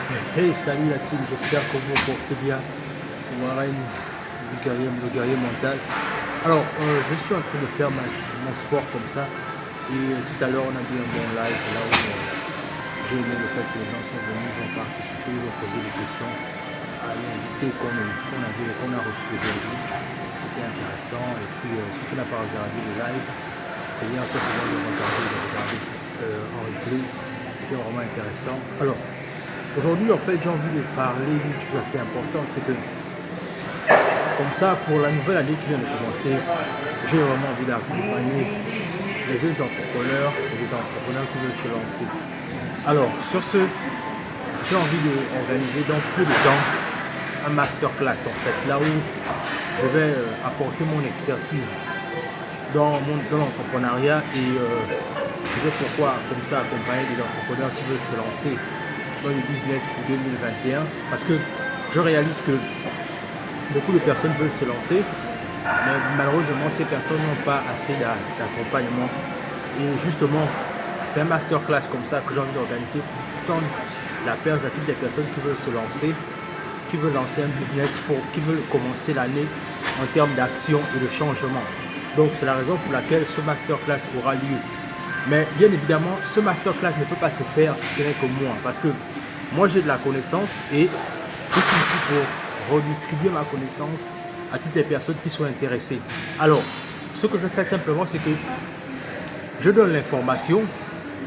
Hey, salut la team, j'espère que vous vous portez bien. C'est Warren, le guerrier mental. Alors, je suis en train de faire mon sport comme ça. Et tout à l'heure, on a vu un bon live là où j'ai aimé le fait que les gens sont venus, ils ont participé, ils ont posé des questions à l'invité qu'on a reçu aujourd'hui. C'était intéressant. Et puis, si tu n'as pas regardé le live, très bien, c'est pour de le regarder en replay. C'était vraiment intéressant. Alors, aujourd'hui, en fait, j'ai envie de parler d'une chose assez importante, c'est que, comme ça, pour la nouvelle année qui vient de commencer, j'ai vraiment envie d'accompagner les jeunes entrepreneurs et les entrepreneurs qui veulent se lancer. Alors, sur ce, j'ai envie d'organiser dans peu de temps un masterclass, en fait, là où je vais apporter mon expertise dans l'entrepreneuriat et je vais pourquoi, comme ça, accompagner les entrepreneurs qui veulent se lancer dans le business pour 2021 parce que je réalise que beaucoup de personnes veulent se lancer mais malheureusement ces personnes n'ont pas assez d'accompagnement et justement c'est un masterclass comme ça que j'ai envie d'organiser pour tendre la perche à toutes les personnes qui veulent se lancer, qui veulent lancer un business, qui veulent commencer l'année en termes d'action et de changement. Donc c'est la raison pour laquelle ce masterclass aura lieu. Mais bien évidemment, ce masterclass ne peut pas se faire si ce n'est que moi. Parce que moi, j'ai de la connaissance et je suis ici pour redistribuer ma connaissance à toutes les personnes qui sont intéressées. Alors, ce que je fais simplement, c'est que je donne l'information.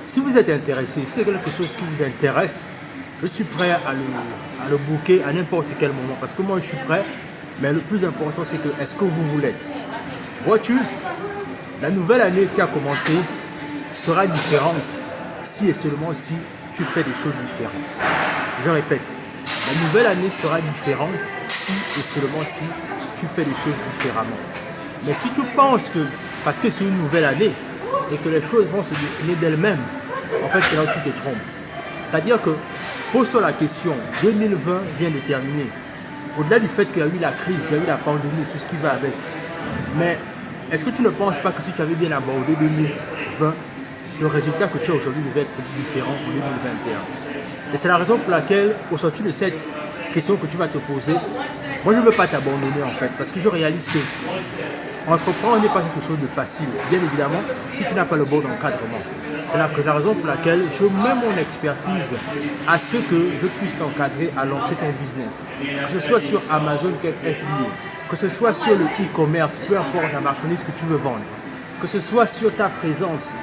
Si vous êtes intéressé, si c'est quelque chose qui vous intéresse, je suis prêt à le booker à n'importe quel moment. Parce que moi, je suis prêt. Mais le plus important, c'est que est-ce que vous l'êtes? Vois-tu, la nouvelle année qui a commencé sera différente si et seulement si tu fais des choses différentes. Je répète, la nouvelle année sera différente si et seulement si tu fais des choses différemment. Mais si tu penses que, parce que c'est une nouvelle année et que les choses vont se dessiner d'elles-mêmes, en fait c'est là où tu te trompes. C'est-à-dire que, pose-toi la question, 2020 vient de terminer. Au-delà du fait qu'il y a eu la crise, il y a eu la pandémie, tout ce qui va avec. Mais est-ce que tu ne penses pas que si tu avais bien abordé 2020, le résultat que tu as aujourd'hui devait être différent en 2021. Et c'est la raison pour laquelle, au sortir de cette question que tu vas te poser, moi je ne veux pas t'abandonner en fait, parce que je réalise que entreprendre n'est pas quelque chose de facile, bien évidemment, si tu n'as pas le bon encadrement. C'est la raison pour laquelle je mets mon expertise à ce que je puisse t'encadrer à lancer ton business. Que ce soit sur Amazon, FBA, que ce soit sur le e-commerce, peu importe la marchandise que tu veux vendre, que ce soit sur ta présence,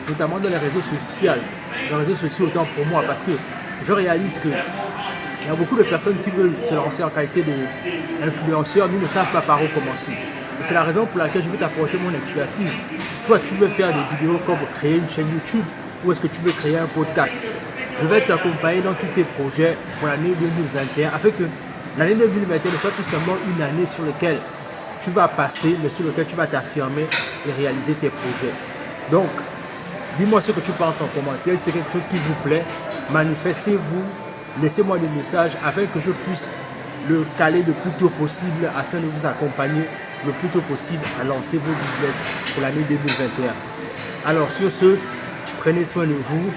notamment dans les réseaux sociaux. Les réseaux sociaux autant pour moi parce que je réalise qu'il y a beaucoup de personnes qui veulent se lancer en qualité d'influenceurs, mais ne savent pas par où commencer. Et c'est la raison pour laquelle je veux t'apporter mon expertise. Soit tu veux faire des vidéos comme créer une chaîne YouTube ou est-ce que tu veux créer un podcast. Je vais t'accompagner dans tous tes projets pour l'année 2021 afin que l'année 2021 ne soit plus seulement une année sur laquelle tu vas passer, mais sur laquelle tu vas t'affirmer et réaliser tes projets. Donc, dis-moi ce que tu penses en commentaire. Si c'est quelque chose qui vous plaît, manifestez-vous, laissez-moi des messages afin que je puisse le caler le plus tôt possible afin de vous accompagner le plus tôt possible à lancer vos business pour l'année 2021. Alors sur ce, prenez soin de vous,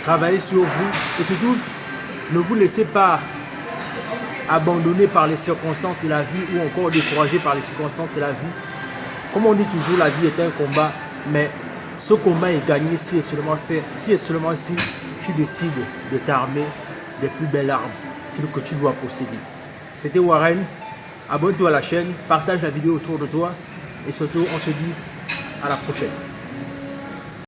travaillez sur vous et surtout, ne vous laissez pas abandonner par les circonstances de la vie ou encore décourager par les circonstances de la vie. Comme on dit toujours, la vie est un combat, mais ce combat est gagné si et seulement si tu décides de t'armer des plus belles armes que tu dois posséder. C'était Warren. Abonne-toi à la chaîne, partage la vidéo autour de toi et surtout on se dit à la prochaine.